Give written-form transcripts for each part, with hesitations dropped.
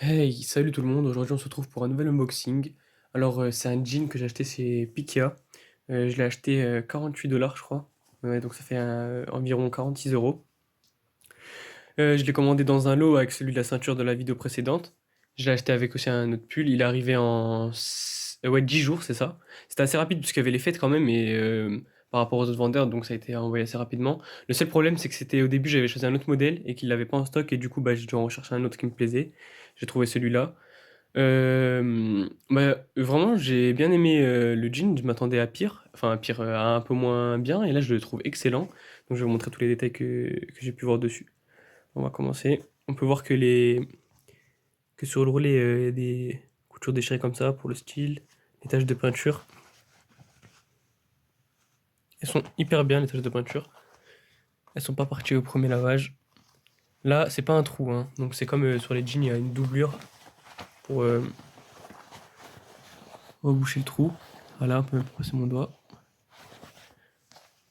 Hey, salut tout le monde, aujourd'hui on se retrouve pour un nouvel unboxing. Alors c'est un jean que j'ai acheté chez Pikia. Je l'ai acheté 48 $ je crois. Ouais, donc ça fait environ 46 euros. Je l'ai commandé dans un lot avec celui de la ceinture de la vidéo précédente. Je l'ai acheté avec aussi un autre pull. Il est arrivé en 10 jours, c'est ça. C'était assez rapide puisqu'il y avait les fêtes quand même et par rapport aux autres vendeurs, donc ça a été envoyé assez rapidement. Le seul problème c'est que c'était au début j'avais choisi un autre modèle et qu'il l'avait pas en stock et du coup bah, j'ai dû en rechercher un autre qui me plaisait. J'ai trouvé celui-là. Vraiment, j'ai bien aimé le jean. Je m'attendais à pire, enfin à pire, à un peu moins bien, et là je le trouve excellent. Donc je vais vous montrer tous les détails que j'ai pu voir dessus. On va commencer. On peut voir que sur le roulet, il y a des coutures déchirées comme ça pour le style, les taches de peinture. Elles sont hyper bien, les taches de peinture. Elles sont pas parties au premier lavage. Là, c'est pas un trou, hein. Donc c'est comme sur les jeans, il y a une doublure pour reboucher le trou. Voilà, on peut même passer mon doigt.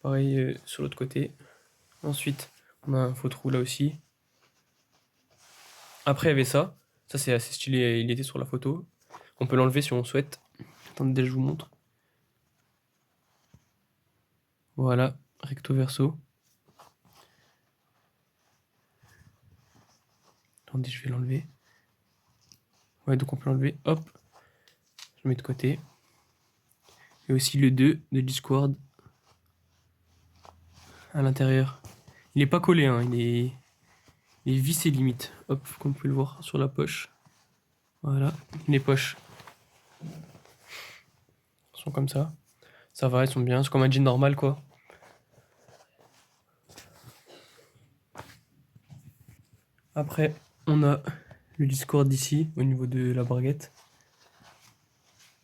Pareil sur l'autre côté. Ensuite, on a un faux trou là aussi. Après, il y avait ça. Ça, c'est assez stylé. Il était sur la photo. On peut l'enlever si on souhaite. Attendez, je vous montre. Voilà, recto verso. Attendez, je vais l'enlever. Ouais, donc on peut l'enlever. Hop, je le mets de côté. Et aussi le 2 de Discord à l'intérieur. Il est pas collé, hein. Il est vissé limite. Hop, comme vous pouvez le voir sur la poche. Voilà, les poches sont comme ça. Ça va, elles sont bien. C'est comme un jean normal, quoi. Après, on a le Discord ici, au niveau de la braguette.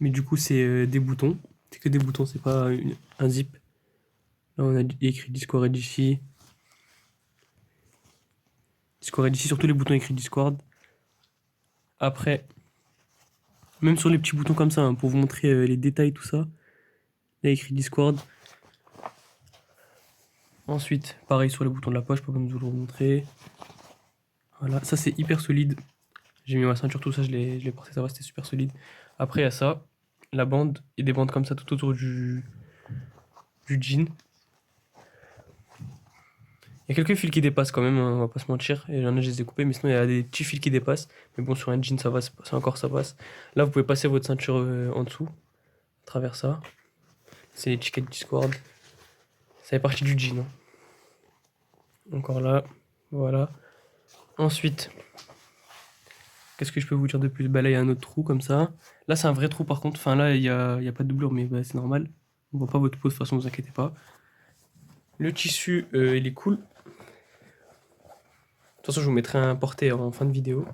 Mais du coup, c'est des boutons. C'est que des boutons, c'est pas un zip. Là, on a écrit Discord ici. Discord ici, sur tous les boutons écrits Discord. Après, même sur les petits boutons comme ça, hein, pour vous montrer les détails, tout ça. Là, écrit Discord. Ensuite, pareil sur les boutons de la poche, pour comme vous le montrer. Voilà, ça c'est hyper solide. J'ai mis ma ceinture, tout ça, je l'ai porté, ça va, c'était super solide. Après, il y a ça, la bande, et des bandes comme ça tout autour du jean. Il y a quelques fils qui dépassent quand même, hein, on va pas se mentir. Et j'en ai, je les ai coupés, mais sinon il y a des petits fils qui dépassent. Mais bon, sur un jean, ça va, c'est encore ça passe. Là, vous pouvez passer votre ceinture en dessous, à travers ça. C'est l'étiquette Discord. Ça fait partie du jean, hein. Encore là, voilà. Ensuite, qu'est-ce que je peux vous dire de plus? Bah là, il y a un autre trou comme ça. Là, c'est un vrai trou par contre. Enfin, là, il y a pas de doublure, mais bah, c'est normal. On voit pas votre peau, de toute façon, vous inquiétez pas. Le tissu, il est cool. De toute façon, je vous mettrai un porté en fin de vidéo.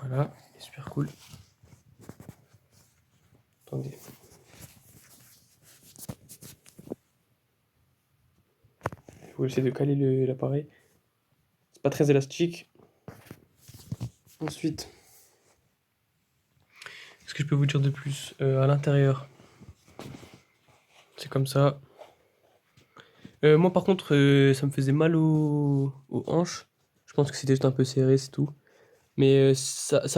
Voilà, il est super cool. Attendez. Il faut essayer de caler l'appareil. C'est pas très élastique. Ensuite, qu'est-ce que je peux vous dire de plus? À l'intérieur, c'est comme ça. Moi, par contre, ça me faisait mal aux hanches. Je pense que c'était juste un peu serré, c'est tout. Mais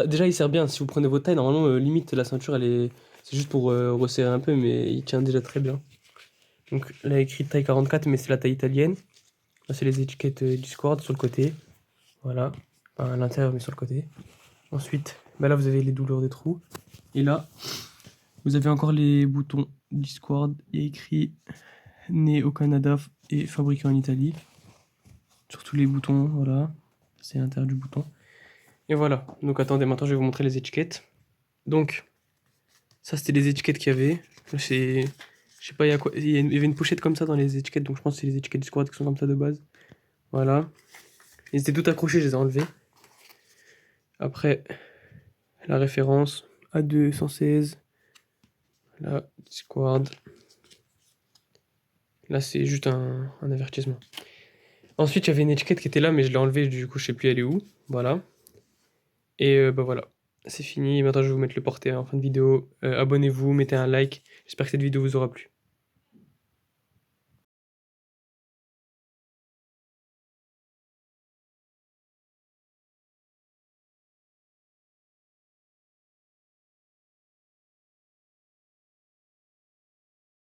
déjà, il sert bien. Si vous prenez votre taille, normalement, limite, la ceinture, c'est juste pour resserrer un peu, mais il tient déjà très bien. Donc là, écrit taille 44, mais c'est la taille italienne. Là, c'est les étiquettes Discord sur le côté. Voilà. Enfin, à l'intérieur, mais sur le côté. Ensuite, bah là, vous avez les douleurs des trous. Et là, vous avez encore les boutons Discord. Il y a écrit né au Canada et fabriqué en Italie. Sur tous les boutons, voilà. C'est l'intérieur du bouton. Et voilà. Donc attendez, maintenant, je vais vous montrer les étiquettes. Donc, ça, c'était les étiquettes qu'il y avait. C'est... Je sais pas, il y a quoi. Il y avait une pochette comme ça dans les étiquettes, donc je pense que c'est les étiquettes Discord qui sont comme ça de base. Voilà. Ils étaient tout accrochés, je les ai enlevés. Après, la référence A216. Là, Discord. Là, c'est juste un avertissement. Ensuite, il y avait une étiquette qui était là, mais je l'ai enlevée, du coup, je sais plus elle est où. Voilà. Et bah voilà. C'est fini. Maintenant, je vais vous mettre le porté en fin de vidéo. Abonnez-vous, mettez un like. J'espère que cette vidéo vous aura plu.